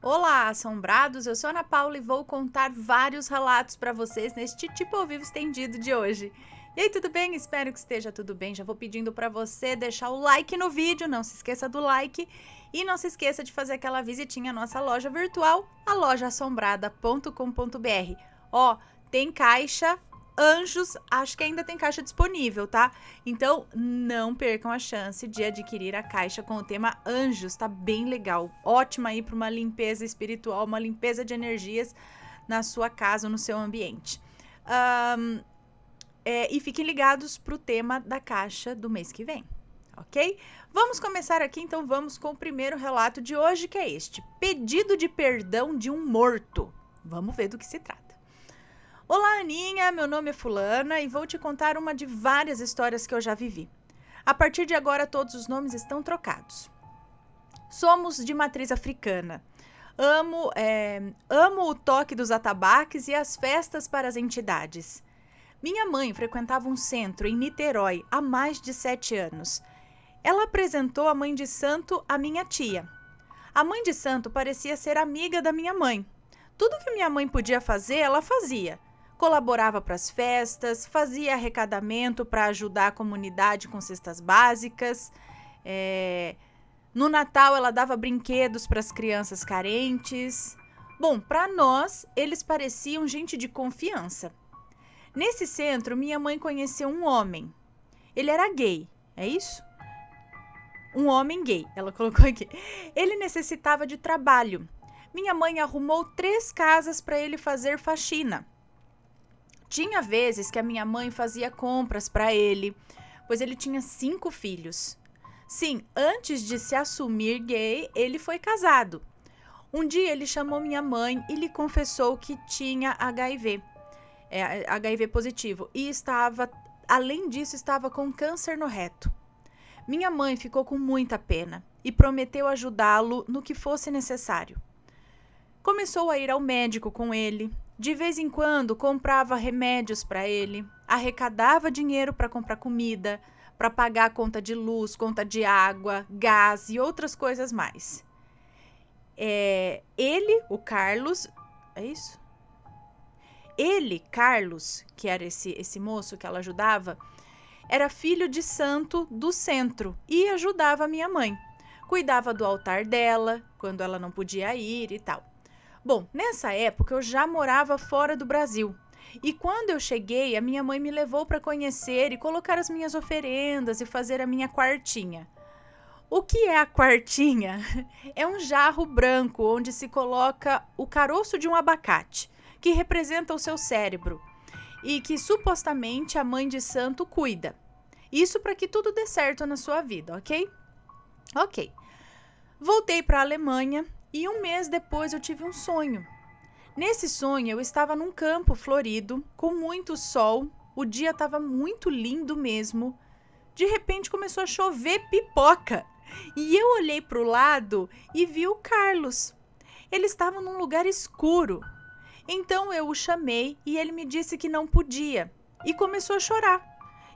Olá, assombrados! Eu sou Ana Paula e vou contar vários relatos para vocês neste tipo ao vivo estendido de hoje. E aí, tudo bem? Espero que esteja tudo bem. Já vou pedindo para você deixar o like no vídeo, não se esqueça do like e não se esqueça de fazer aquela visitinha à nossa loja virtual, a lojaassombrada.com.br. Ó, tem caixa Anjos, acho que ainda tem caixa disponível, tá? Então, não percam a chance de adquirir a caixa com o tema Anjos, tá bem legal. Ótima aí para uma limpeza espiritual, uma limpeza de energias na sua casa, no seu ambiente. E fiquem ligados para o tema da caixa do mês que vem, ok? Vamos começar aqui, então vamos com o primeiro relato de hoje, que é este: pedido de perdão de um morto. Vamos ver do que se trata. Olá, Aninha, meu nome é Fulana e vou te contar uma de várias histórias que eu já vivi. A partir de agora, todos os nomes estão trocados. Somos de matriz africana. Amo o toque dos atabaques e as festas para as entidades. Minha mãe frequentava um centro em Niterói há mais de 7 anos. Ela apresentou a mãe de santo à minha tia. A mãe de santo parecia ser amiga da minha mãe. Tudo que minha mãe podia fazer, ela fazia. Colaborava para as festas, fazia arrecadamento para ajudar a comunidade com cestas básicas. No Natal, ela dava brinquedos para as crianças carentes. Bom, para nós, eles pareciam gente de confiança. Nesse centro, minha mãe conheceu um homem. Ele era gay, é isso? Um homem gay, ela colocou aqui. Ele necessitava de trabalho. Minha mãe arrumou 3 casas para ele fazer faxina. Tinha vezes que a minha mãe fazia compras para ele, pois ele tinha 5 filhos. Sim, antes de se assumir gay, ele foi casado. Um dia ele chamou minha mãe e lhe confessou que tinha HIV, HIV positivo, e além disso, estava com câncer no reto. Minha mãe ficou com muita pena e prometeu ajudá-lo no que fosse necessário. Começou a ir ao médico com ele. De vez em quando comprava remédios para ele, arrecadava dinheiro para comprar comida, para pagar a conta de luz, conta de água, gás e outras coisas mais. Ele, o Carlos, é isso? Ele, Carlos, que era esse moço que ela ajudava, era filho de santo do centro e ajudava a minha mãe. Cuidava do altar dela, quando ela não podia ir e tal. Bom, nessa época eu já morava fora do Brasil. E quando eu cheguei, a minha mãe me levou para conhecer e colocar as minhas oferendas e fazer a minha quartinha. O que é a quartinha? É um jarro branco onde se coloca o caroço de um abacate, que representa o seu cérebro, e que supostamente a mãe de santo cuida. Isso para que tudo dê certo na sua vida, ok? Ok. Voltei para a Alemanha e um mês depois eu tive um sonho. Nesse sonho eu estava num campo florido, com muito sol, o dia estava muito lindo mesmo. De repente começou a chover pipoca e eu olhei para o lado e vi o Carlos. Ele estava num lugar escuro. Então eu o chamei e ele me disse que não podia e começou a chorar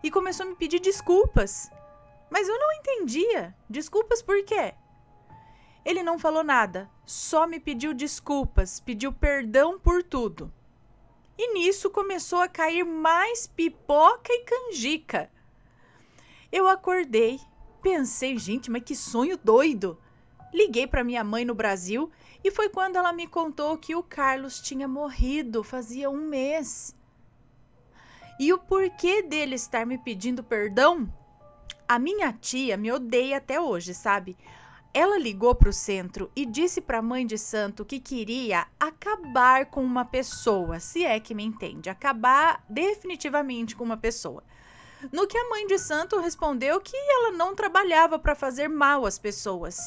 e começou a me pedir desculpas. Mas eu não entendia. Desculpas por quê? Ele não falou nada, só me pediu desculpas, pediu perdão por tudo. E nisso começou a cair mais pipoca e canjica. Eu acordei, pensei, gente, mas que sonho doido. Liguei para minha mãe no Brasil e foi quando ela me contou que o Carlos tinha morrido fazia um mês. E o porquê dele estar me pedindo perdão? A minha tia me odeia até hoje, sabe? Ela ligou para o centro e disse para a mãe de santo que queria acabar com uma pessoa, se é que me entende, acabar definitivamente com uma pessoa. No que a mãe de santo respondeu que ela não trabalhava para fazer mal às pessoas.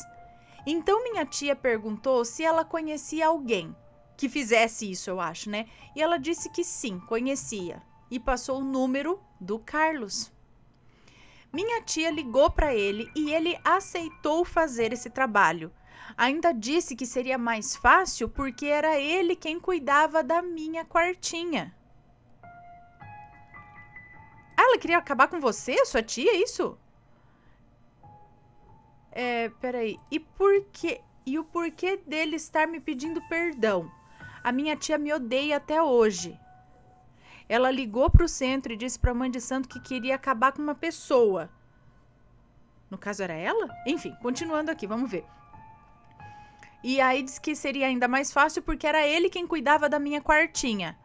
Então minha tia perguntou se ela conhecia alguém que fizesse isso, eu acho, né? E ela disse que sim, conhecia. E passou o número do Carlos. Minha tia ligou para ele e ele aceitou fazer esse trabalho. Ainda disse que seria mais fácil porque era ele quem cuidava da minha quartinha. Ah, ela queria acabar com você, sua tia, é isso? Peraí. E por quê? e o porquê dele estar me pedindo perdão. A minha tia me odeia até hoje. Ela ligou para o centro e disse para a mãe de santo que queria acabar com uma pessoa. No caso era ela? Enfim, continuando aqui, vamos ver. E aí disse que seria ainda mais fácil porque era ele quem cuidava da minha quartinha.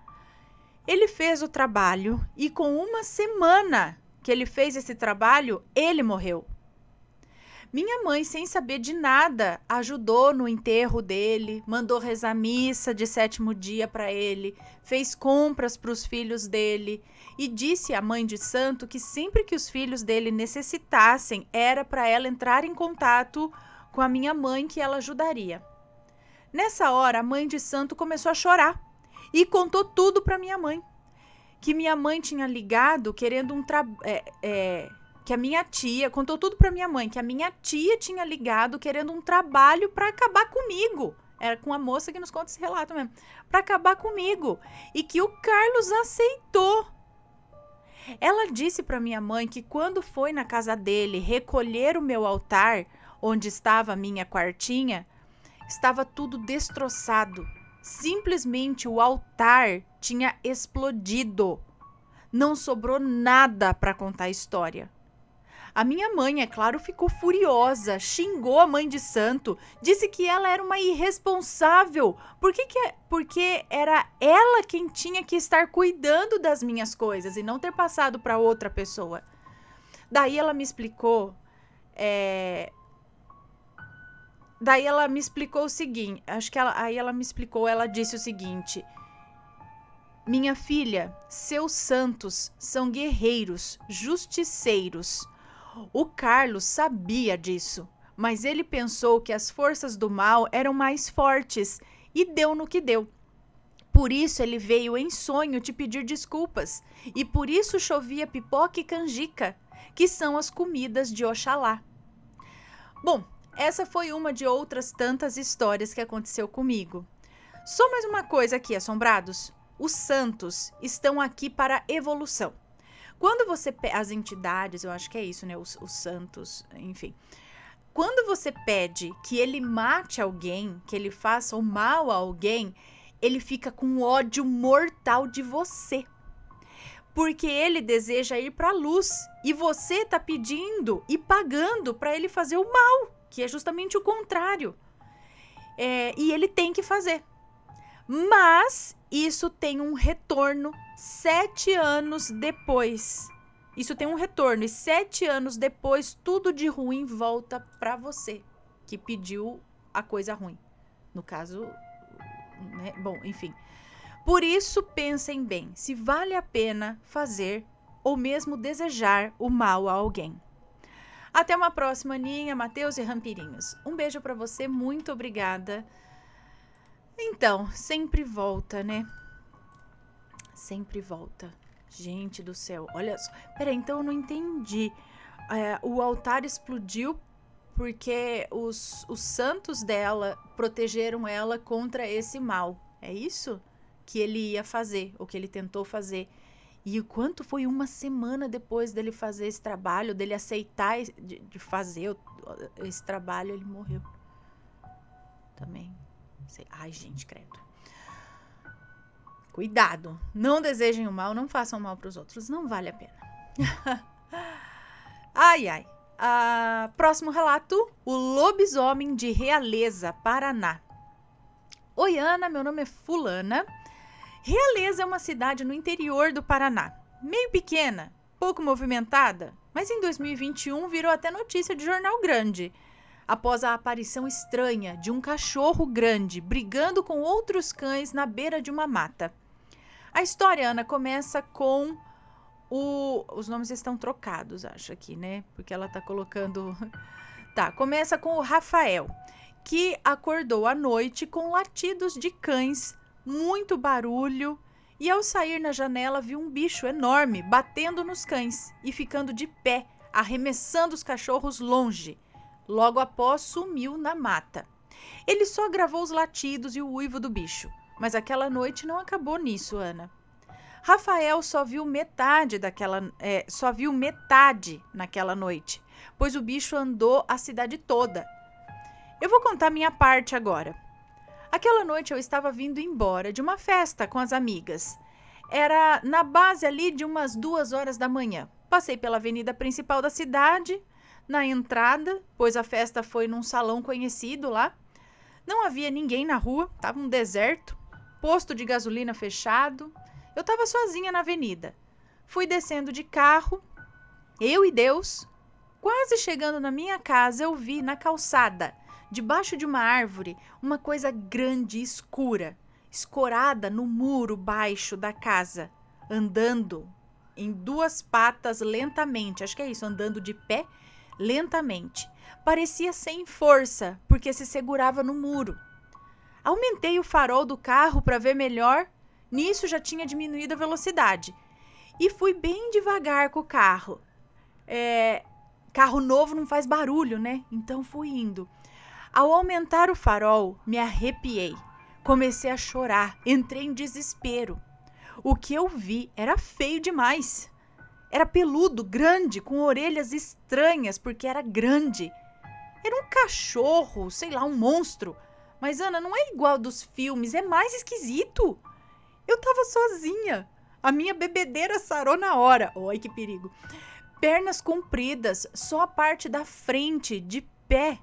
Ele fez o trabalho e com uma semana que ele fez esse trabalho, ele morreu. Minha mãe, sem saber de nada, ajudou no enterro dele, mandou rezar missa de 7º dia para ele, fez compras para os filhos dele e disse à mãe de santo que sempre que os filhos dele necessitassem, era para ela entrar em contato com a minha mãe que ela ajudaria. Nessa hora, a mãe de santo começou a chorar e contou tudo para minha mãe. Que minha mãe tinha ligado querendo que a minha tia, contou tudo pra minha mãe, que a minha tia tinha ligado querendo um trabalho pra acabar comigo. Era com a moça que nos conta esse relato mesmo. Pra acabar comigo. E que o Carlos aceitou. Ela disse pra minha mãe que quando foi na casa dele recolher o meu altar, onde estava a minha quartinha, estava tudo destroçado. Simplesmente o altar tinha explodido. Não sobrou nada para contar a história. A minha mãe, é claro, ficou furiosa, xingou a mãe de santo, disse que ela era uma irresponsável, porque era ela quem tinha que estar cuidando das minhas coisas e não ter passado para outra pessoa. Daí ela me explicou, o seguinte, ela disse o seguinte: minha filha, seus santos são guerreiros, justiceiros. O Carlos sabia disso, mas ele pensou que as forças do mal eram mais fortes e deu no que deu. Por isso ele veio em sonho te pedir desculpas e por isso chovia pipoca e canjica, que são as comidas de Oxalá. Bom, essa foi uma de outras tantas histórias que aconteceu comigo. Só mais uma coisa aqui, assombrados. Os santos estão aqui para evolução. Quando você... As entidades, eu acho que é isso, né? Os santos, enfim. Quando você pede que ele mate alguém, que ele faça o mal a alguém, ele fica com ódio mortal de você. Porque ele deseja ir para a luz e você está pedindo e pagando para ele fazer o mal, que é justamente o contrário. E ele tem que fazer. Mas isso tem um retorno 7 anos depois. Isso tem um retorno e 7 anos depois tudo de ruim volta para você, que pediu a coisa ruim. No caso, né? Bom, enfim. Por isso pensem bem se vale a pena fazer ou mesmo desejar o mal a alguém. Até uma próxima, Aninha, Matheus e Rampirinhos. Um beijo para você, muito obrigada. Então, sempre volta, né? Sempre volta. Gente do céu, olha só. Peraí, então eu não entendi. O altar explodiu porque os santos dela protegeram ela contra esse mal. É isso que ele ia fazer, ou que ele tentou fazer. E o quanto foi uma semana depois dele fazer esse trabalho, dele aceitar de fazer esse trabalho, ele morreu. Também. Ai, gente, credo. Cuidado. Não desejem o mal, não façam mal para os outros. Não vale a pena. Ai, ai. Próximo relato. O lobisomem de Realeza, Paraná. Oi, Ana. Meu nome é Fulana. Realeza é uma cidade no interior do Paraná. Meio pequena, pouco movimentada, mas em 2021 virou até notícia de jornal grande. Após a aparição estranha de um cachorro grande brigando com outros cães na beira de uma mata. A história, Ana, começa com os nomes estão trocados, acho aqui, né? Porque ela tá colocando... Tá, começa com o Rafael, que acordou à noite com latidos de cães, muito barulho, e ao sair na janela viu um bicho enorme batendo nos cães e ficando de pé, arremessando os cachorros longe. Logo após, sumiu na mata. Ele só gravou os latidos e o uivo do bicho, mas aquela noite não acabou nisso, Ana. Rafael só viu metade naquela noite, pois o bicho andou a cidade toda. Eu vou contar minha parte agora. Aquela noite eu estava vindo embora de uma festa com as amigas. Era na base ali de umas 2 horas da manhã. Passei pela avenida principal da cidade, na entrada, pois a festa foi num salão conhecido lá. Não havia ninguém na rua, estava um deserto, posto de gasolina fechado. Eu estava sozinha na avenida. Fui descendo de carro, eu e Deus. Quase chegando na minha casa, eu vi na calçada, debaixo de uma árvore, uma coisa grande e escura, escorada no muro baixo da casa, andando em 2 patas lentamente. Acho que é isso, andando de pé lentamente. Parecia sem força, porque se segurava no muro. Aumentei o farol do carro para ver melhor. Nisso já tinha diminuído a velocidade. E fui bem devagar com o carro. Carro novo não faz barulho, né? Então fui indo. Ao aumentar o farol, me arrepiei. Comecei a chorar, entrei em desespero. O que eu vi era feio demais. Era peludo, grande, com orelhas estranhas, porque era grande. Era um cachorro, sei lá, um monstro. Mas, Ana, não é igual dos filmes, é mais esquisito. Eu tava sozinha. A minha bebedeira sarou na hora. Oi, que perigo. Pernas compridas, só a parte da frente, de pé.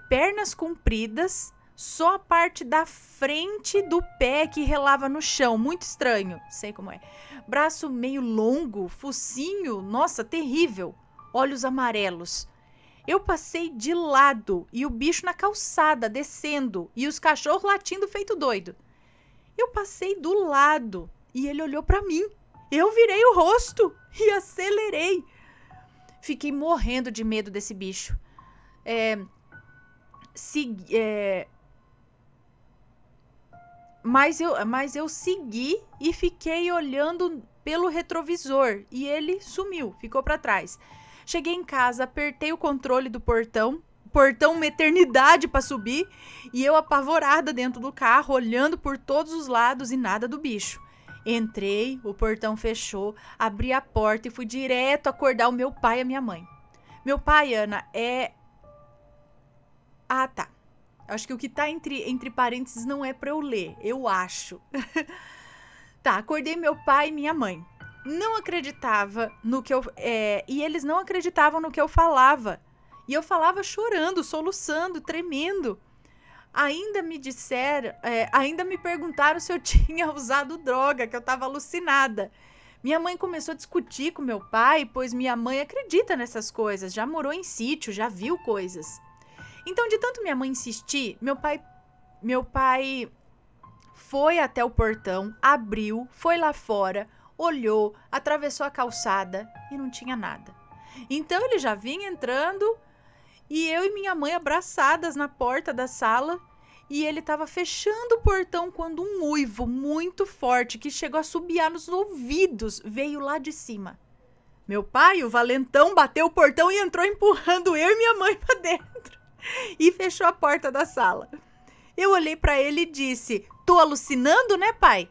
Pernas compridas, só a parte da frente do pé que relava no chão. Muito estranho, sei como é. Braço meio longo, focinho, nossa, terrível. Olhos amarelos. Eu passei de lado e o bicho na calçada, descendo, e os cachorros latindo feito doido. Eu passei do lado e ele olhou pra mim. Eu virei o rosto e acelerei. Fiquei morrendo de medo desse bicho. Mas eu segui e fiquei olhando pelo retrovisor. E ele sumiu, ficou pra trás. Cheguei em casa, apertei o controle do portão. Portão uma eternidade pra subir. E eu apavorada dentro do carro, olhando por todos os lados e nada do bicho. Entrei, o portão fechou, abri a porta e fui direto acordar o meu pai e a minha mãe. Meu pai, Ana, é... Ah, tá. Acho que o que tá entre parênteses não é pra eu ler, eu acho. Tá, acordei meu pai e minha mãe. Não acreditava no que eu... E eles não acreditavam no que eu falava. E eu falava chorando, soluçando, tremendo. Ainda me perguntaram se eu tinha usado droga, que eu estava alucinada. Minha mãe começou a discutir com meu pai, pois minha mãe acredita nessas coisas, já morou em sítio, já viu coisas. Então, de tanto minha mãe insistir, meu pai foi até o portão, abriu, foi lá fora, olhou, atravessou a calçada e não tinha nada. Então, ele já vinha entrando... E eu e minha mãe abraçadas na porta da sala e ele estava fechando o portão quando um uivo muito forte que chegou a assobiar nos ouvidos veio lá de cima. Meu pai, o valentão, bateu o portão e entrou empurrando eu e minha mãe para dentro e fechou a porta da sala. Eu olhei para ele e disse: "Tô alucinando, né, pai?"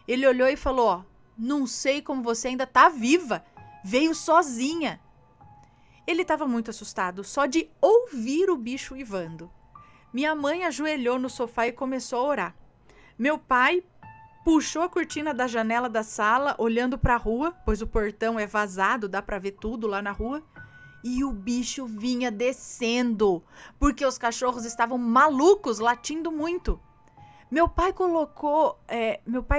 Ele olhou e falou: "Ó, não sei como você ainda tá viva. Veio sozinha." Ele estava muito assustado, só de ouvir o bicho uivando. Minha mãe ajoelhou no sofá e começou a orar. Meu pai puxou a cortina da janela da sala, olhando para a rua, pois o portão é vazado, dá para ver tudo lá na rua. E o bicho vinha descendo, porque os cachorros estavam malucos, latindo muito. Meu pai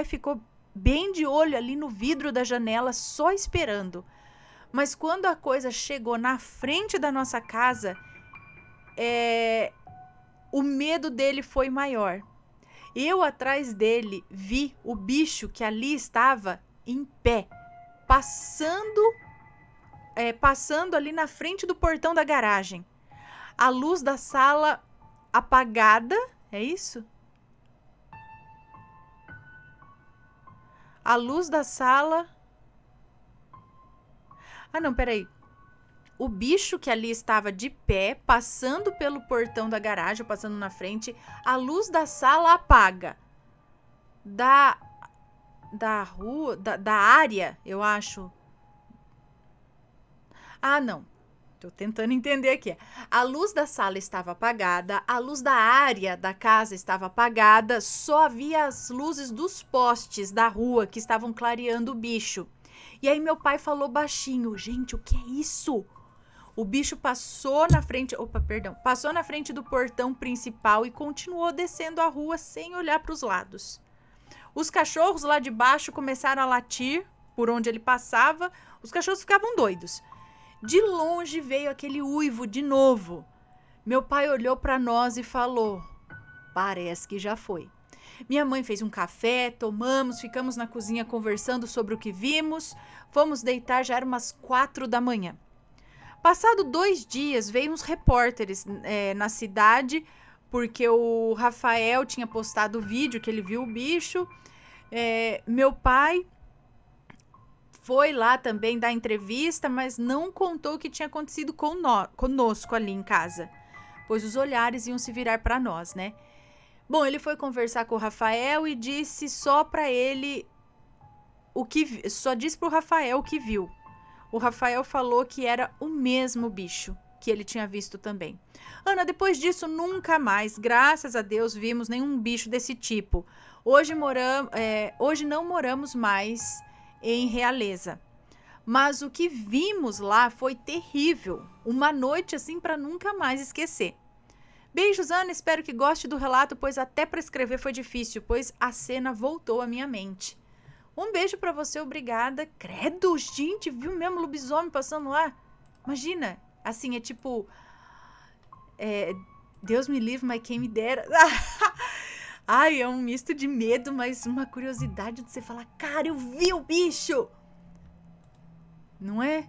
ficou bem de olho ali no vidro da janela, só esperando. Mas quando a coisa chegou na frente da nossa casa, o medo dele foi maior. Eu, atrás dele, vi o bicho que ali estava em pé, passando ali na frente do portão da garagem. A luz da sala apagada, é isso? A luz da sala... Ah, não, peraí. O bicho que ali estava de pé, passando pelo portão da garagem, passando na frente, a luz da sala apaga. Da rua, da área, eu acho. Ah, não. Tô tentando entender aqui. A luz da sala estava apagada, a luz da área da casa estava apagada, só havia as luzes dos postes da rua que estavam clareando o bicho. E aí meu pai falou baixinho: gente, o que é isso? O bicho passou na frente, passou na frente do portão principal e continuou descendo a rua sem olhar para os lados. Os cachorros lá de baixo começaram a latir por onde ele passava, os cachorros ficavam doidos. De longe veio aquele uivo de novo. Meu pai olhou para nós e falou: parece que já foi. Minha mãe fez um café, tomamos, ficamos na cozinha conversando sobre o que vimos. Fomos deitar, já era umas 4 da manhã. Passado 2 dias, veio uns repórteres na cidade, porque o Rafael tinha postado o vídeo que ele viu o bicho. Meu pai foi lá também dar entrevista, mas não contou o que tinha acontecido conosco ali em casa, pois os olhares iam se virar para nós, né? Bom, ele foi conversar com o Rafael e disse só para ele só disse pro Rafael o que viu. O Rafael falou que era o mesmo bicho que ele tinha visto também. Ana, depois disso, nunca mais, graças a Deus, vimos nenhum bicho desse tipo. Hoje não moramos mais em Realeza. Mas o que vimos lá foi terrível. Uma noite assim para nunca mais esquecer. Beijos, Ana. Espero que goste do relato, pois até para escrever foi difícil, pois a cena voltou à minha mente. Um beijo para você, obrigada. Credo, gente, viu mesmo lobisomem passando lá? Imagina, assim, é tipo... Deus me livre, mas quem me dera... Ai, é um misto de medo, mas uma curiosidade de você falar, cara, eu vi o bicho! Não é?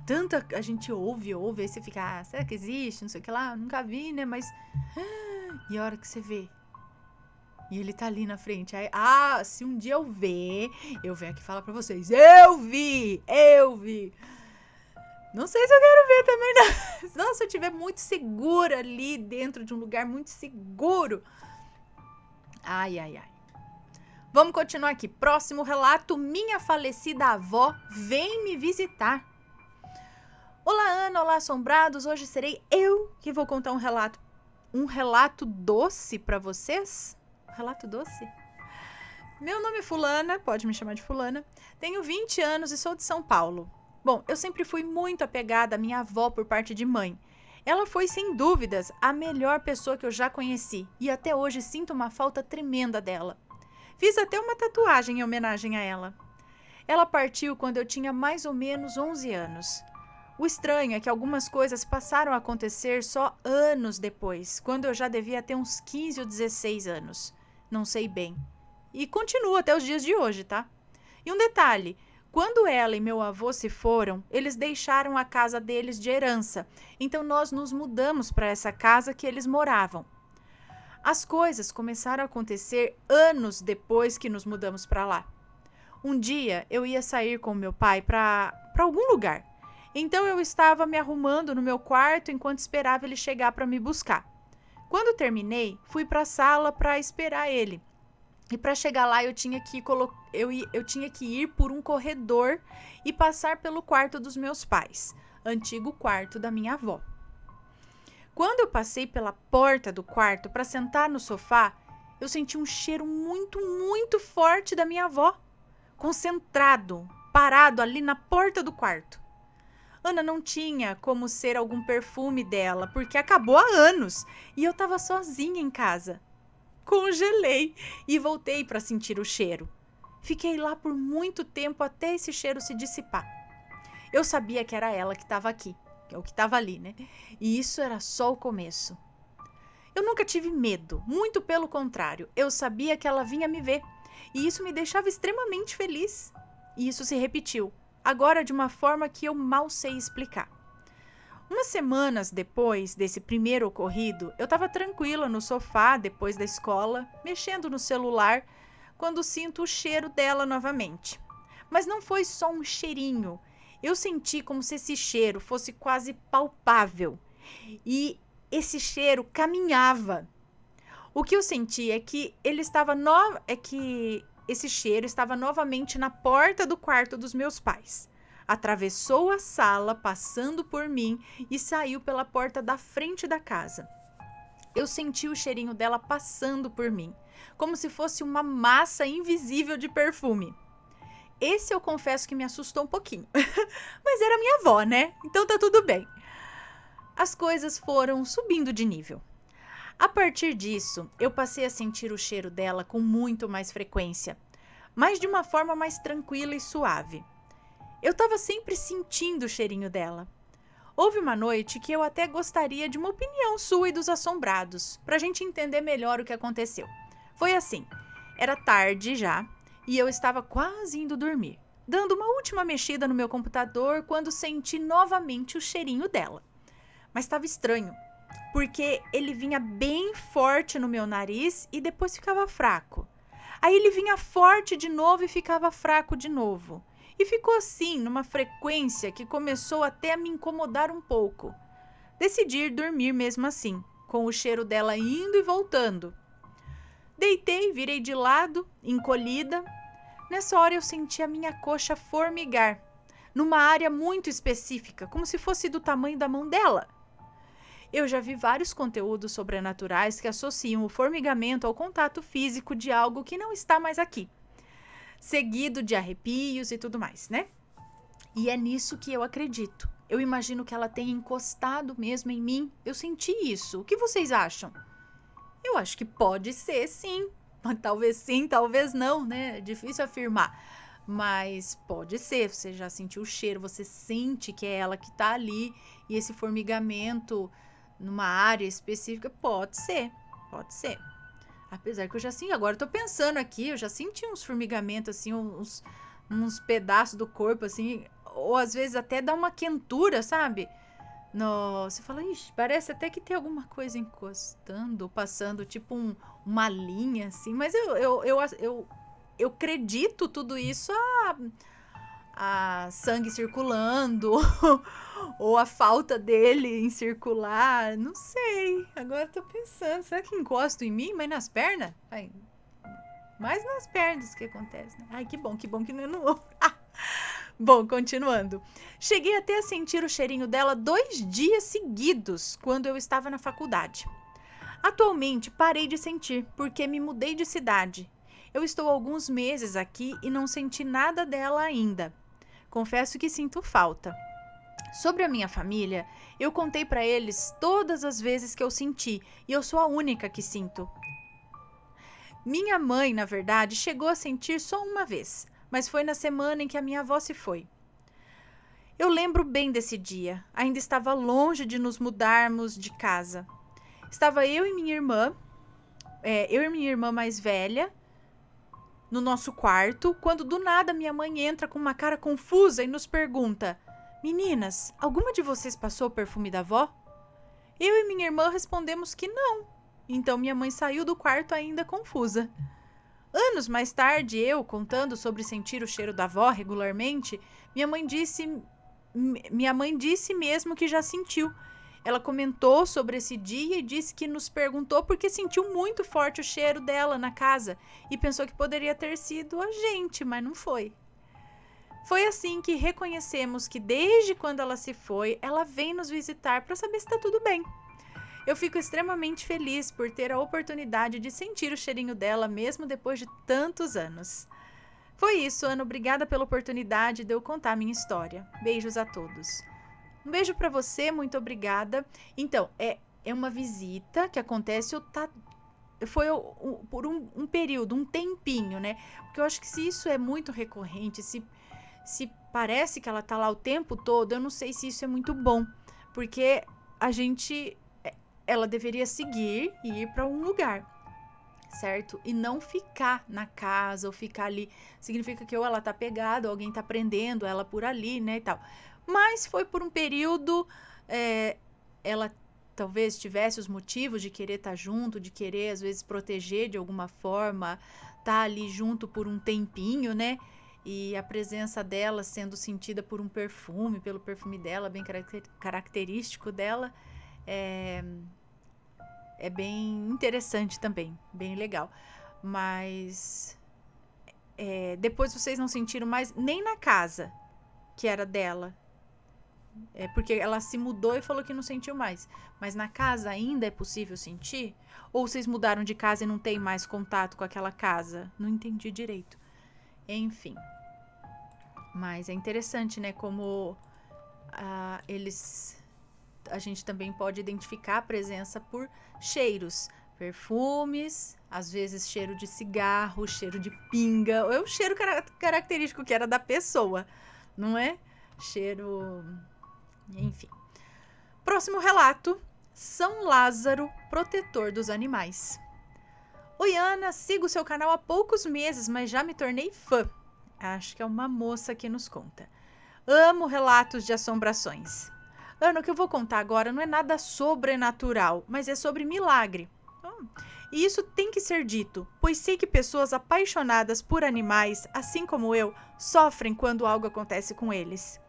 Tanto a gente ouve, aí você fica, será que existe? Não sei o que lá, nunca vi, né? Mas... E a hora que você vê? E ele tá ali na frente. Aí, se um dia eu venho aqui falar pra vocês, eu vi! Não sei se eu quero ver também, não. Não, se eu estiver muito segura ali dentro de um lugar muito seguro... Ai. Vamos continuar aqui. Próximo relato. Minha falecida avó vem me visitar. Olá, Ana. Olá, assombrados. Hoje serei eu que vou contar um relato doce para vocês. Relato doce? Meu nome é Fulana. Pode me chamar de Fulana. Tenho 20 anos e sou de São Paulo. Bom, eu sempre fui muito apegada à minha avó por parte de mãe. Ela foi, sem dúvidas, a melhor pessoa que eu já conheci e até hoje sinto uma falta tremenda dela. Fiz até uma tatuagem em homenagem a ela. Ela partiu quando eu tinha mais ou menos 11 anos. O estranho é que algumas coisas passaram a acontecer só anos depois, quando eu já devia ter uns 15 ou 16 anos. Não sei bem. E continua até os dias de hoje, tá? E um detalhe... Quando ela e meu avô se foram, eles deixaram a casa deles de herança. Então nós nos mudamos para essa casa que eles moravam. As coisas começaram a acontecer anos depois que nos mudamos para lá. Um dia eu ia sair com meu pai para algum lugar. Então eu estava me arrumando no meu quarto enquanto esperava ele chegar para me buscar. Quando terminei, fui para a sala para esperar ele. E para chegar lá eu tinha que ir por um corredor e passar pelo quarto dos meus pais, antigo quarto da minha avó. Quando eu passei pela porta do quarto para sentar no sofá, eu senti um cheiro muito, muito forte da minha avó, concentrado, parado ali na porta do quarto. Ana, não tinha como ser algum perfume dela, porque acabou há anos e eu estava sozinha em casa. Congelei e voltei para sentir o cheiro. Fiquei lá por muito tempo até esse cheiro se dissipar. Eu sabia que era ela que estava aqui, ou que estava ali, né? E isso era só o começo. Eu nunca tive medo, muito pelo contrário. Eu sabia que ela vinha me ver e isso me deixava extremamente feliz. E isso se repetiu, agora de uma forma que eu mal sei explicar. Umas semanas depois desse primeiro ocorrido, eu estava tranquila no sofá depois da escola, mexendo no celular, quando sinto o cheiro dela novamente. Mas não foi só um cheirinho. Eu senti como se esse cheiro fosse quase palpável. E esse cheiro caminhava. O que eu senti é que esse cheiro estava novamente na porta do quarto dos meus pais. Atravessou a sala, passando por mim, e saiu pela porta da frente da casa. Eu senti o cheirinho dela passando por mim, como se fosse uma massa invisível de perfume. Esse eu confesso que me assustou um pouquinho, mas era minha avó, né? Então tá tudo bem. As coisas foram subindo de nível. A partir disso, eu passei a sentir o cheiro dela com muito mais frequência, mas de uma forma mais tranquila e suave. Eu estava sempre sentindo o cheirinho dela. Houve uma noite que eu até gostaria de uma opinião sua e dos assombrados, para a gente entender melhor o que aconteceu. Foi assim, era tarde já, e eu estava quase indo dormir, dando uma última mexida no meu computador quando senti novamente o cheirinho dela. Mas estava estranho, porque ele vinha bem forte no meu nariz e depois ficava fraco. Aí ele vinha forte de novo e ficava fraco de novo. E ficou assim, numa frequência que começou até a me incomodar um pouco. Decidi ir dormir mesmo assim, com o cheiro dela indo e voltando. Deitei, virei de lado, encolhida. Nessa hora eu senti a minha coxa formigar, numa área muito específica, como se fosse do tamanho da mão dela. Eu já vi vários conteúdos sobrenaturais que associam o formigamento ao contato físico de algo que não está mais aqui, seguido de arrepios e tudo mais, né? E é nisso que eu acredito. Eu imagino que ela tenha encostado mesmo em mim. Eu senti isso. O que vocês acham? Eu acho que pode ser, sim. Talvez sim, talvez não, né? É difícil afirmar. Mas pode ser. Você já sentiu o cheiro, você sente que é ela que tá ali. E esse formigamento numa área específica, pode ser. Pode ser. Apesar que eu já senti, agora eu tô pensando aqui, eu já senti uns formigamentos, assim, uns pedaços do corpo, assim, ou às vezes até dá uma quentura, sabe? Você fala, ixi, parece até que tem alguma coisa encostando, passando, tipo uma linha, assim, mas eu acredito tudo isso a sangue circulando, ou a falta dele em circular, não sei. Agora eu tô pensando, será que encosta em mim, mas nas pernas? Ai, mais nas pernas que acontece, né? Ai, que bom que não é no ombro. Bom, continuando. Cheguei até a sentir o cheirinho dela 2 dias seguidos, quando eu estava na faculdade. Atualmente parei de sentir, porque me mudei de cidade. Eu estou há alguns meses aqui e não senti nada dela ainda. Confesso que sinto falta. Sobre a minha família, eu contei para eles todas as vezes que eu senti, e eu sou a única que sinto. Minha mãe, na verdade, chegou a sentir só uma vez, mas foi na semana em que a minha avó se foi. Eu lembro bem desse dia, ainda estava longe de nos mudarmos de casa. Estava eu e minha irmã mais velha, no nosso quarto, quando do nada minha mãe entra com uma cara confusa e nos pergunta: meninas, alguma de vocês passou o perfume da avó? Eu e minha irmã respondemos que não. Então minha mãe saiu do quarto ainda confusa. Anos mais tarde, eu, contando sobre sentir o cheiro da avó regularmente, minha mãe disse mesmo que já sentiu. Ela comentou sobre esse dia e disse que nos perguntou porque sentiu muito forte o cheiro dela na casa e pensou que poderia ter sido a gente, mas não foi. Foi assim que reconhecemos que desde quando ela se foi, ela vem nos visitar para saber se está tudo bem. Eu fico extremamente feliz por ter a oportunidade de sentir o cheirinho dela mesmo depois de tantos anos. Foi isso, Ana. Obrigada pela oportunidade de eu contar minha história. Beijos a todos. Um beijo para você, muito obrigada. Então, é uma visita que acontece, foi por um período, um tempinho, né? Porque eu acho que se isso é muito recorrente, se parece que ela tá lá o tempo todo, eu não sei se isso é muito bom. Porque ela deveria seguir e ir para um lugar, certo? E não ficar na casa ou ficar ali. Significa que ou ela tá pegada, ou alguém tá prendendo ela por ali, né, e tal. Mas foi por um período, ela talvez tivesse os motivos de querer estar junto, de querer, às vezes, proteger de alguma forma, tá ali junto por um tempinho, né? E a presença dela sendo sentida por um perfume, pelo perfume dela, bem característico dela, é bem interessante também, bem legal. Mas depois vocês não sentiram mais nem na casa. que era dela. É porque ela se mudou e falou que não sentiu mais. Mas na casa ainda é possível sentir? Ou vocês mudaram de casa e não tem mais contato com aquela casa? Não entendi direito. Enfim. Mas é interessante, né? Como a gente também pode identificar a presença por cheiros. Perfumes, às vezes cheiro de cigarro, cheiro de pinga. É o cheiro característico que era da pessoa, não é? Cheiro... Enfim. Próximo relato. São Lázaro, protetor dos animais. Oi, Ana, sigo seu canal há poucos meses, mas já me tornei fã. Acho que é uma moça que nos conta. Amo relatos de assombrações. Ana, o que eu vou contar agora não é nada sobrenatural, mas é sobre milagre. E isso tem que ser dito, pois sei que pessoas apaixonadas por animais, assim como eu, sofrem quando algo acontece com eles.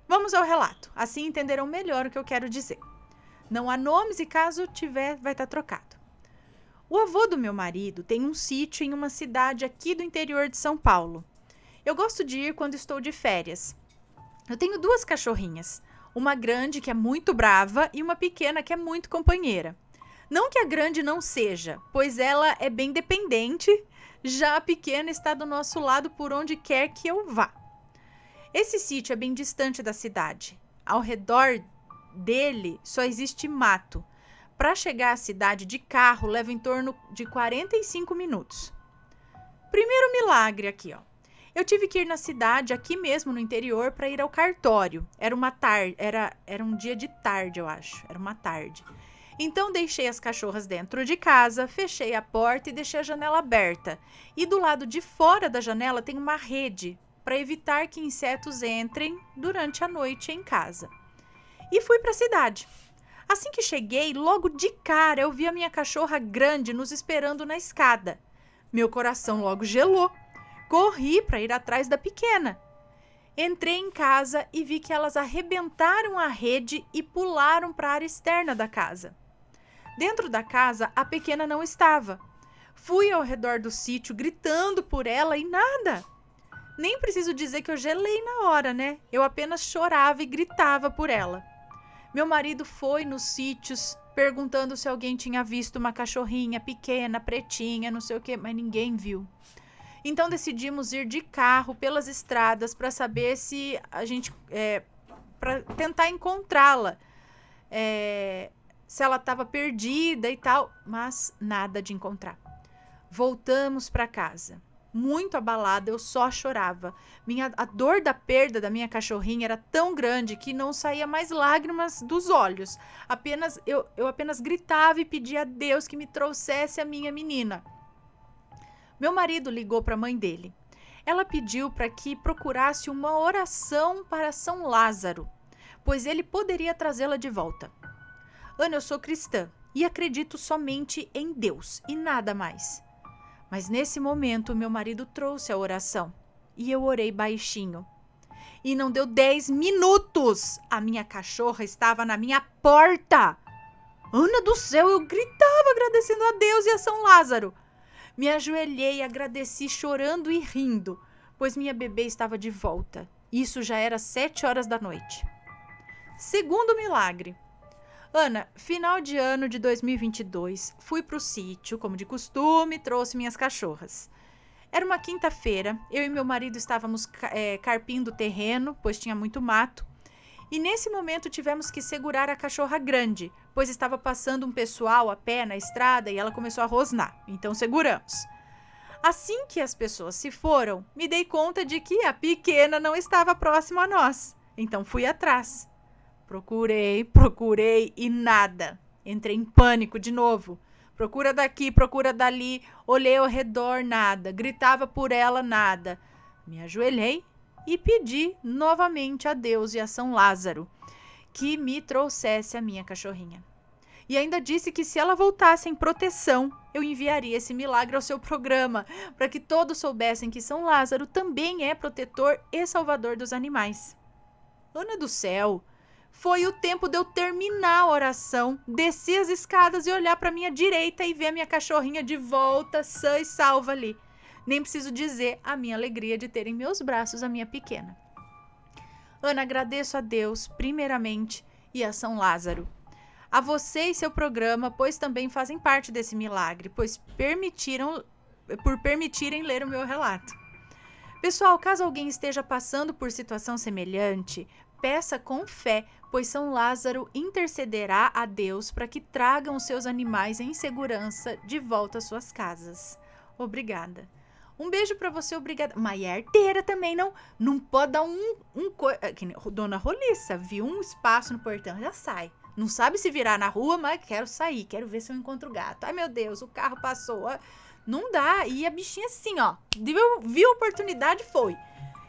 Vamos ao relato, assim entenderão melhor o que eu quero dizer. Não há nomes e caso tiver, vai estar trocado. O avô do meu marido tem um sítio em uma cidade aqui do interior de São Paulo. Eu gosto de ir quando estou de férias. Eu tenho 2 cachorrinhas, uma grande que é muito brava e uma pequena que é muito companheira. Não que a grande não seja, pois ela é bem dependente, já a pequena está do nosso lado por onde quer que eu vá. Esse sítio é bem distante da cidade. Ao redor dele só existe mato. Para chegar à cidade de carro leva em torno de 45 minutos. Primeiro milagre aqui, ó. Eu tive que ir na cidade, aqui mesmo no interior, para ir ao cartório. Era um dia de tarde, eu acho. Era uma tarde. Então deixei as cachorras dentro de casa, fechei a porta e deixei a janela aberta. E do lado de fora da janela tem uma rede para evitar que insetos entrem durante a noite em casa. E fui para a cidade. Assim que cheguei, logo de cara eu vi a minha cachorra grande nos esperando na escada. Meu coração logo gelou. Corri para ir atrás da pequena. Entrei em casa e vi que elas arrebentaram a rede e pularam para a área externa da casa. Dentro da casa, a pequena não estava. Fui ao redor do sítio gritando por ela e nada. Nem preciso dizer que eu gelei na hora, né? Eu apenas chorava e gritava por ela. Meu marido foi nos sítios perguntando se alguém tinha visto uma cachorrinha pequena, pretinha, não sei o quê, mas ninguém viu. Então decidimos ir de carro pelas estradas para saber se a gente... para tentar encontrá-la. Se ela estava perdida e tal, mas nada de encontrar. Voltamos para casa. Muito abalada, eu só chorava. A dor da perda da minha cachorrinha era tão grande que não saía mais lágrimas dos olhos. Eu apenas gritava e pedia a Deus que me trouxesse a minha menina. Meu marido ligou para a mãe dele. Ela pediu para que procurasse uma oração para São Lázaro, pois ele poderia trazê-la de volta. Ana, eu sou cristã e acredito somente em Deus e nada mais. Mas nesse momento, meu marido trouxe a oração e eu orei baixinho. E não deu 10 minutos, a minha cachorra estava na minha porta. Ana do céu, eu gritava agradecendo a Deus e a São Lázaro. Me ajoelhei e agradeci chorando e rindo, pois minha bebê estava de volta. Isso já era 7 horas da noite. Segundo milagre. Ana, final de ano de 2022, fui pro sítio, como de costume, trouxe minhas cachorras. Era uma quinta-feira, eu e meu marido estávamos carpindo o terreno, pois tinha muito mato. E nesse momento tivemos que segurar a cachorra grande, pois estava passando um pessoal a pé na estrada e ela começou a rosnar, então seguramos. Assim que as pessoas se foram, me dei conta de que a pequena não estava próxima a nós, então fui atrás. Procurei e nada. Entrei em pânico de novo. Procura daqui, procura dali. Olhei ao redor, nada. Gritava por ela, nada. Me ajoelhei e pedi novamente a Deus e a São Lázaro que me trouxesse a minha cachorrinha. E ainda disse que se ela voltasse em proteção, eu enviaria esse milagre ao seu programa, para que todos soubessem que São Lázaro também é protetor e salvador dos animais. Ana do céu! Foi o tempo de eu terminar a oração, descer as escadas e olhar para minha direita e ver a minha cachorrinha de volta, sã e salva ali. Nem preciso dizer a minha alegria de ter em meus braços a minha pequena. Ana, agradeço a Deus, primeiramente, e a São Lázaro. A você e seu programa, pois também fazem parte desse milagre, por permitirem ler o meu relato. Pessoal, caso alguém esteja passando por situação semelhante, peça com fé, pois São Lázaro intercederá a Deus para que tragam os seus animais em segurança de volta às suas casas. Obrigada. Um beijo para você, obrigada. Mas é arteira também, não pode dar Dona Roliça, viu um espaço no portão, já sai. Não sabe se virar na rua, mas quero sair, quero ver se eu encontro o gato. Ai, meu Deus, o carro passou. Não dá. E a bichinha assim, ó, viu a oportunidade, foi.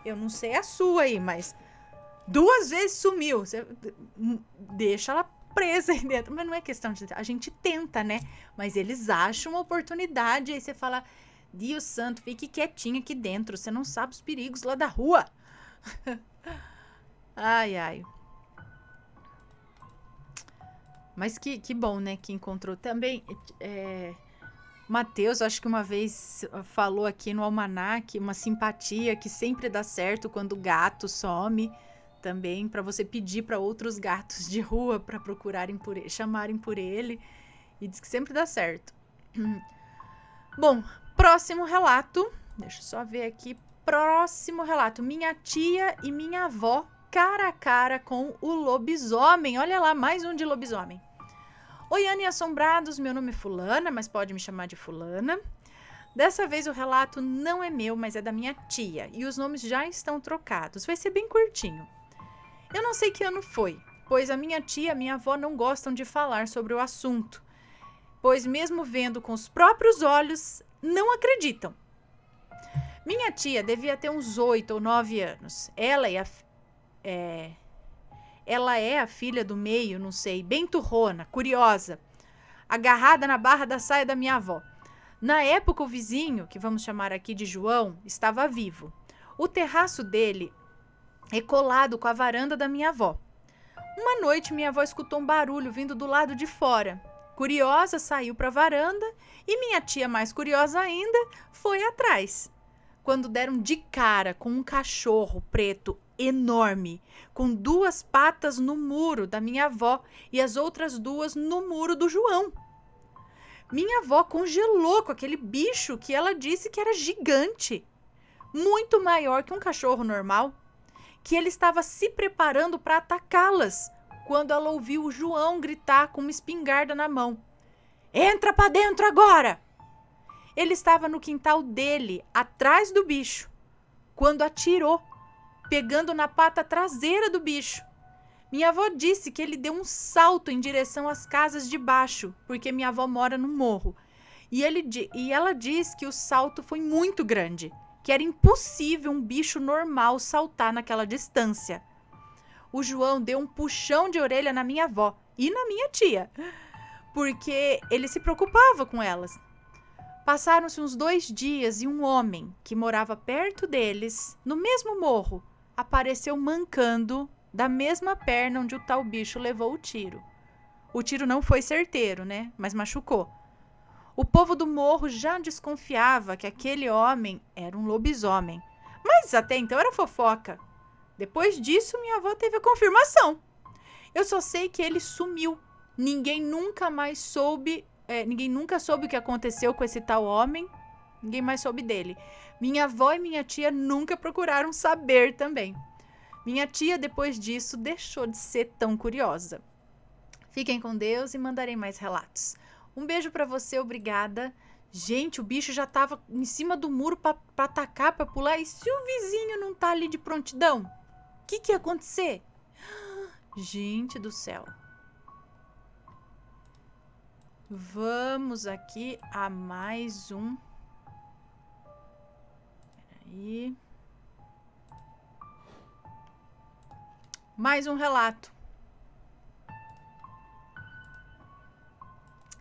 Eu não sei a sua aí, mas 2 vezes sumiu. Você deixa ela presa aí dentro. Mas não é questão de... A gente tenta, né? Mas eles acham uma oportunidade. Aí você fala, Deus santo, fique quietinha aqui dentro. Você não sabe os perigos lá da rua. Ai, ai. Mas que bom, né? Que encontrou também... Mateus, acho que uma vez falou aqui no almanaque uma simpatia que sempre dá certo quando o gato some, também para você pedir para outros gatos de rua para procurarem por ele, chamarem por ele, e diz que sempre dá certo. Bom, próximo relato, deixa eu só ver aqui, próximo relato, minha tia e minha avó cara a cara com o lobisomem, olha lá, mais um de lobisomem. Oi, Ana e Assombrados, meu nome é Fulana, mas pode me chamar de Fulana. Dessa vez o relato não é meu, mas é da minha tia, e os nomes já estão trocados, vai ser bem curtinho. Eu não sei que ano foi, pois a minha tia e a minha avó não gostam de falar sobre o assunto, pois mesmo vendo com os próprios olhos, não acreditam. Minha tia devia ter uns 8 ou 9 anos, ela é a filha do meio, não sei, bem turrona, curiosa, agarrada na barra da saia da minha avó. Na época, o vizinho, que vamos chamar aqui de João, estava vivo. O terraço dele é colado com a varanda da minha avó. Uma noite, minha avó escutou um barulho vindo do lado de fora. Curiosa, saiu para a varanda e minha tia, mais curiosa ainda, foi atrás. Quando deram de cara com um cachorro preto enorme, com 2 patas no muro da minha avó e as outras 2 no muro do João. Minha avó congelou com aquele bicho que ela disse que era gigante, muito maior que um cachorro normal, que ele estava se preparando para atacá-las, quando ela ouviu o João gritar com uma espingarda na mão. Entra para dentro agora! Ele estava no quintal dele, atrás do bicho, quando atirou, pegando na pata traseira do bicho. Minha avó disse que ele deu um salto em direção às casas de baixo, porque minha avó mora no morro. E ela diz que o salto foi muito grande, que era impossível um bicho normal saltar naquela distância. O João deu um puxão de orelha na minha avó e na minha tia, porque ele se preocupava com elas. Passaram-se uns 2 dias e um homem que morava perto deles, no mesmo morro, apareceu mancando da mesma perna onde o tal bicho levou o tiro. O tiro não foi certeiro, né? Mas machucou. O povo do morro já desconfiava que aquele homem era um lobisomem. Mas até então era fofoca. Depois disso, minha avó teve a confirmação. Eu só sei que ele sumiu. Ninguém nunca soube o que aconteceu com esse tal homem. Ninguém mais soube dele. Minha avó e minha tia nunca procuraram saber também. Minha tia, depois disso, deixou de ser tão curiosa. Fiquem com Deus e mandarei mais relatos. Um beijo pra você, obrigada. Gente, o bicho já tava em cima do muro pra atacar, pra pular. E se o vizinho não tá ali de prontidão? O que ia acontecer? Gente do céu. Vamos aqui a mais um. Peraí. Mais um relato.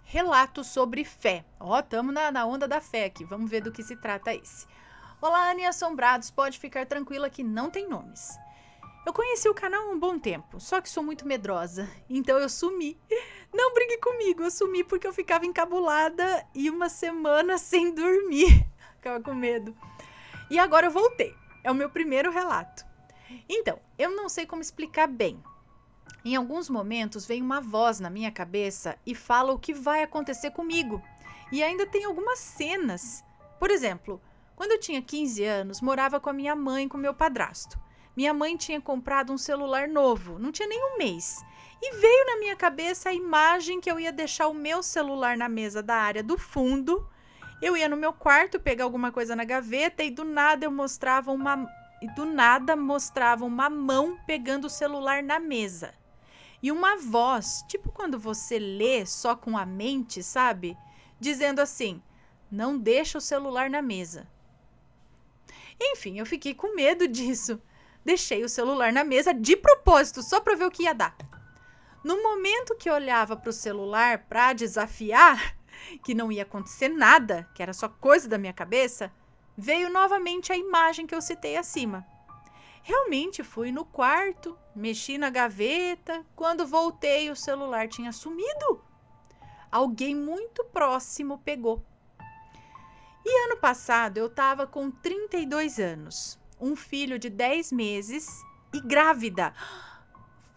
Relato sobre fé. Ó, estamos na onda da fé aqui. Vamos ver do que se trata esse. Olá, Ana e Assombrados. Pode ficar tranquila que não tem nomes. Eu conheci o canal há um bom tempo, só que sou muito medrosa. Então eu sumi. Não brigue comigo, eu sumi porque eu ficava encabulada e uma semana sem dormir. Ficava com medo. E agora eu voltei. É o meu primeiro relato. Então, eu não sei como explicar bem. Em alguns momentos vem uma voz na minha cabeça e fala o que vai acontecer comigo. E ainda tem algumas cenas. Por exemplo, quando eu tinha 15 anos, morava com a minha mãe e com meu padrasto. Minha mãe tinha comprado um celular novo, não tinha nem um mês. E veio na minha cabeça a imagem que eu ia deixar o meu celular na mesa da área do fundo. Eu ia no meu quarto pegar alguma coisa na gaveta e do nada mostrava uma mão pegando o celular na mesa. E uma voz, tipo quando você lê só com a mente, sabe? Dizendo assim: não deixa o celular na mesa. Enfim, eu fiquei com medo disso. Deixei o celular na mesa de propósito, só para ver o que ia dar. No momento que eu olhava para o celular para desafiar, que não ia acontecer nada, que era só coisa da minha cabeça, veio novamente a imagem que eu citei acima. Realmente fui no quarto, mexi na gaveta, quando voltei o celular tinha sumido. Alguém muito próximo pegou. E ano passado eu estava com 32 anos, um filho de 10 meses e grávida.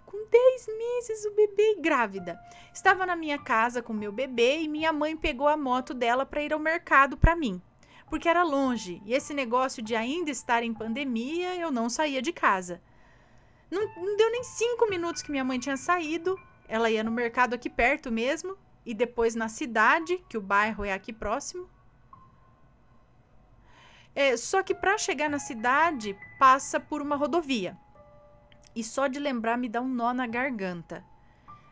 Com 10 meses o bebê e grávida. Estava na minha casa com meu bebê e minha mãe pegou a moto dela para ir ao mercado para mim. Porque era longe e esse negócio de ainda estar em pandemia, eu não saía de casa. Não deu nem 5 minutos que minha mãe tinha saído, ela ia no mercado aqui perto mesmo, e depois na cidade, que o bairro é aqui próximo. Só que para chegar na cidade, passa por uma rodovia. E só de lembrar me dá um nó na garganta.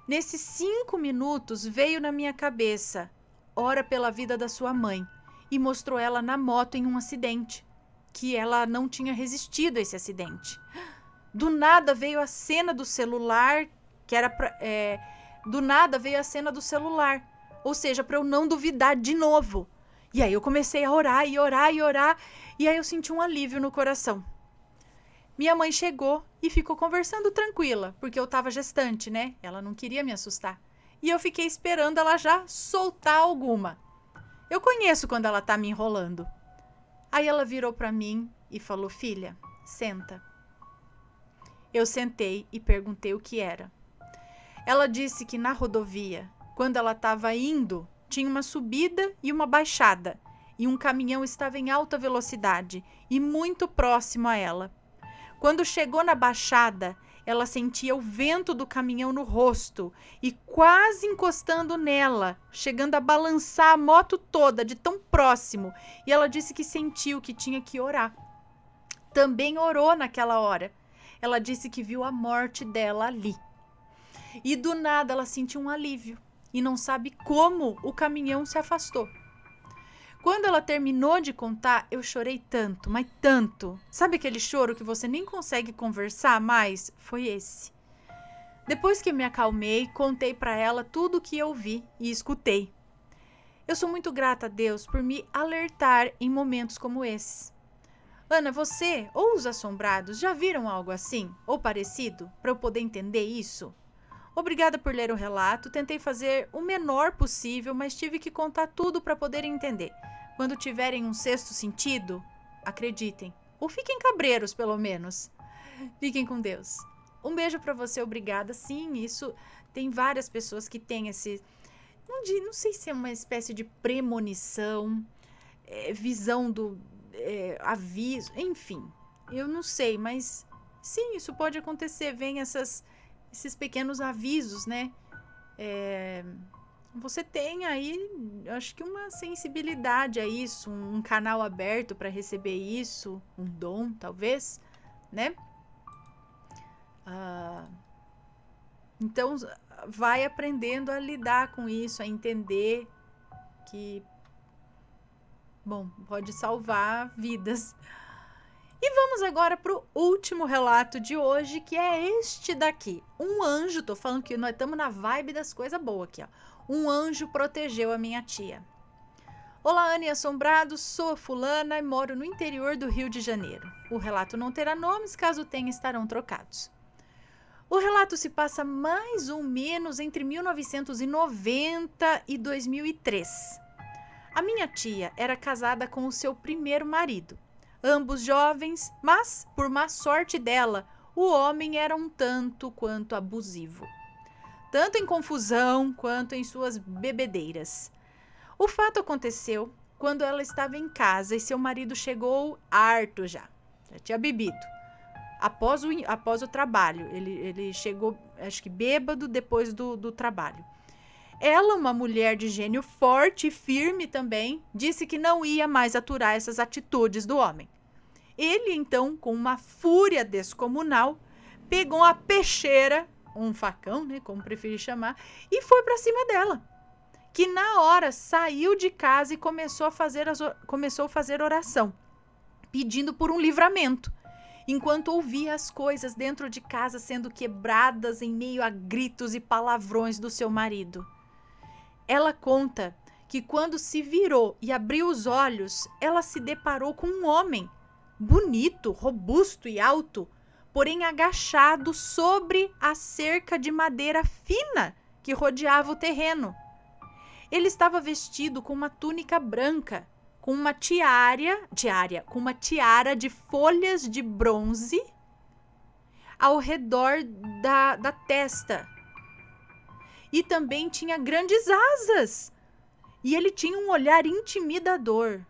Nesses 5 minutos veio na minha cabeça: ora pela vida da sua mãe. E mostrou ela na moto em um acidente, que ela não tinha resistido a esse acidente. Do nada veio a cena do celular, do nada veio a cena do celular, ou seja, para eu não duvidar de novo. E aí eu comecei a orar e orar e orar, e aí eu senti um alívio no coração. Minha mãe chegou e ficou conversando tranquila, porque eu estava gestante, né? Ela não queria me assustar. E eu fiquei esperando ela já soltar alguma. Eu conheço quando ela tá me enrolando. Aí ela virou para mim e falou: filha, senta. Eu sentei e perguntei o que era. Ela disse que na rodovia, quando ela estava indo, tinha uma subida e uma baixada, e um caminhão estava em alta velocidade e muito próximo a ela. Quando chegou na baixada, ela sentia o vento do caminhão no rosto e quase encostando nela, chegando a balançar a moto toda de tão próximo. E ela disse que sentiu que tinha que orar. Também orou naquela hora. Ela disse que viu a morte dela ali. E do nada ela sentiu um alívio e não sabe como o caminhão se afastou. Quando ela terminou de contar, eu chorei tanto, mas tanto. Sabe aquele choro que você nem consegue conversar mais? Foi esse. Depois que me acalmei, contei para ela tudo o que eu vi e escutei. Eu sou muito grata a Deus por me alertar em momentos como esses. Ana, você ou os assombrados já viram algo assim ou parecido para eu poder entender isso? Obrigada por ler o relato, tentei fazer o menor possível, mas tive que contar tudo para poder entender. Quando tiverem um sexto sentido, acreditem, ou fiquem cabreiros pelo menos. Fiquem com Deus. Um beijo para você, obrigada. Sim, isso tem várias pessoas que têm esse, não sei se é uma espécie de premonição, visão do aviso, enfim, eu não sei, mas sim, isso pode acontecer, vem esses pequenos avisos, né? Você tem aí, acho que uma sensibilidade a isso, um canal aberto para receber isso, um dom, talvez, né? Então, vai aprendendo a lidar com isso, a entender que, bom, pode salvar vidas. E vamos agora para o último relato de hoje, que é este daqui. Um anjo, tô falando que nós estamos na vibe das coisas boas aqui, ó. Um anjo protegeu a minha tia. Olá, Ana e assombrados, sou a fulana e moro no interior do Rio de Janeiro. O relato não terá nomes, caso tenha estarão trocados. O relato se passa mais ou menos entre 1990 e 2003. A minha tia era casada com o seu primeiro marido. ambos jovens, mas, por má sorte dela, o homem era um tanto quanto abusivo, tanto em confusão quanto em suas bebedeiras. O fato aconteceu quando ela estava em casa e seu marido chegou harto já tinha bebido. Após o trabalho, ele chegou, acho que bêbado, depois do trabalho. Ela, uma mulher de gênio forte e firme também, disse que não ia mais aturar essas atitudes do homem. Ele, então, com uma fúria descomunal, pegou a peixeira, um facão, né, como preferir chamar, e foi para cima dela, que na hora saiu de casa e começou a fazer oração, pedindo por um livramento, enquanto ouvia as coisas dentro de casa sendo quebradas em meio a gritos e palavrões do seu marido. Ela conta que quando se virou e abriu os olhos, ela se deparou com um homem, bonito, robusto e alto, porém agachado sobre a cerca de madeira fina que rodeava o terreno. Ele estava vestido com uma túnica branca, com uma com uma tiara de folhas de bronze ao redor da testa. E também tinha grandes asas. E ele tinha um olhar intimidador.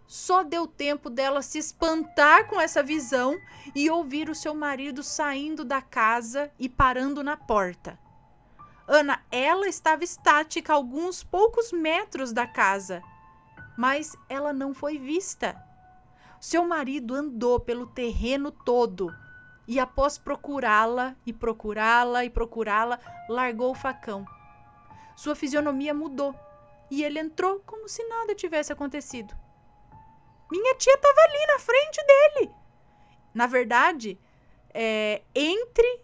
Só deu tempo dela se espantar com essa visão e ouvir o seu marido saindo da casa e parando na porta. Ana, ela estava estática a alguns poucos metros da casa, mas ela não foi vista. Seu marido andou pelo terreno todo e, após procurá-la, largou o facão. Sua fisionomia mudou e ele entrou como se nada tivesse acontecido. Minha tia estava ali na frente dele. Na verdade, entre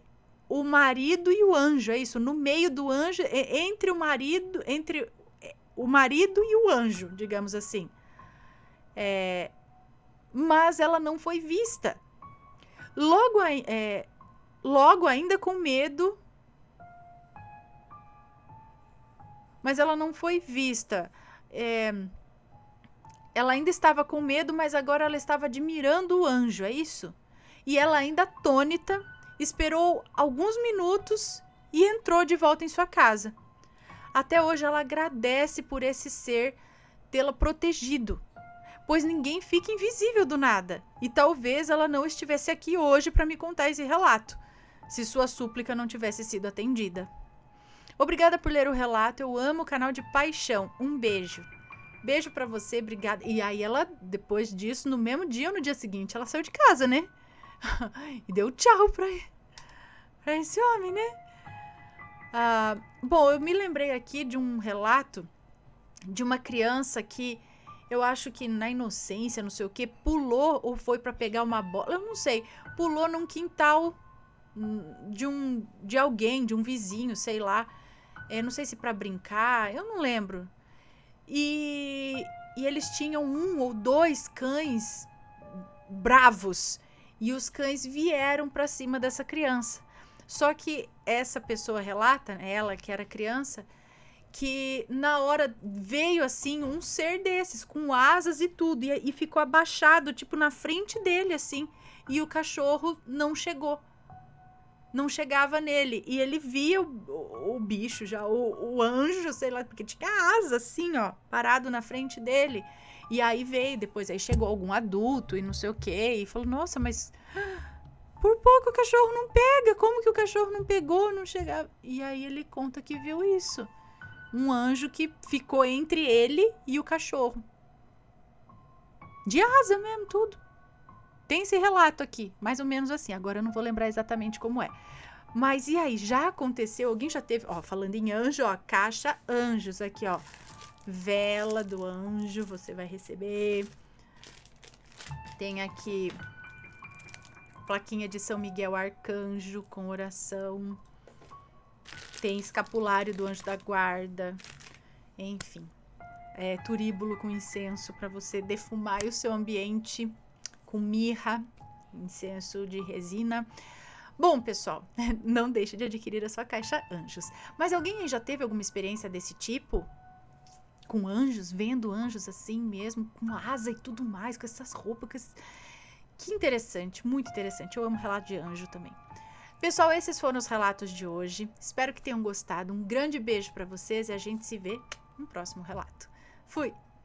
o marido e o anjo, é isso, no meio do anjo, entre o marido e o anjo, digamos assim. Mas ela não foi vista. Logo ainda com medo, mas ela não foi vista. Ela ainda estava com medo, mas agora ela estava admirando o anjo, é isso? E ela, ainda atônita, esperou alguns minutos e entrou de volta em sua casa. Até hoje ela agradece por esse ser tê-la protegido, pois ninguém fica invisível do nada. E talvez ela não estivesse aqui hoje para me contar esse relato, se sua súplica não tivesse sido atendida. Obrigada por ler o relato, eu amo o canal de paixão. Um beijo. Beijo pra você, obrigada. E aí ela, depois disso, no mesmo dia ou no dia seguinte, ela saiu de casa, né? E deu tchau pra esse homem, né? Bom, eu me lembrei aqui de um relato de uma criança que eu acho que na inocência, não sei o que, pulou ou foi pra pegar uma bola, eu não sei, pulou num quintal de alguém, de um vizinho, sei lá. Não sei se pra brincar, eu não lembro. E eles tinham 1 ou 2 cães bravos. E os cães vieram para cima dessa criança. Só que essa pessoa relata, ela que era criança, que na hora veio assim um ser desses, com asas e tudo. E ficou abaixado, tipo, na frente dele, assim. E o cachorro não chegou. Não chegava nele. E ele via o bicho já, o anjo, sei lá, porque tinha asa assim, ó, parado na frente dele. E aí veio, depois aí chegou algum adulto e não sei o quê, e falou, nossa, mas por pouco o cachorro não pega, como que o cachorro não pegou, não chegava? E aí ele conta que viu isso. Um anjo que ficou entre ele e o cachorro. De asa mesmo, tudo. Tem esse relato aqui, mais ou menos assim. Agora eu não vou lembrar exatamente como é. Mas e aí, já aconteceu? Alguém já teve... Ó, falando em anjo, ó, caixa anjos aqui, ó. Vela do anjo, você vai receber. Tem aqui plaquinha de São Miguel Arcanjo com oração. Tem escapulário do anjo da guarda. Enfim, turíbulo com incenso para você defumar o seu ambiente com mirra, incenso de resina. Bom, pessoal, não deixe de adquirir a sua caixa anjos. Mas alguém aí já teve alguma experiência desse tipo? com anjos, vendo anjos assim mesmo, com asa e tudo mais, com essas roupas. Que interessante, muito interessante. Eu amo relato de anjo também. Pessoal, esses foram os relatos de hoje. Espero que tenham gostado. Um grande beijo para vocês e a gente se vê no próximo relato. Fui!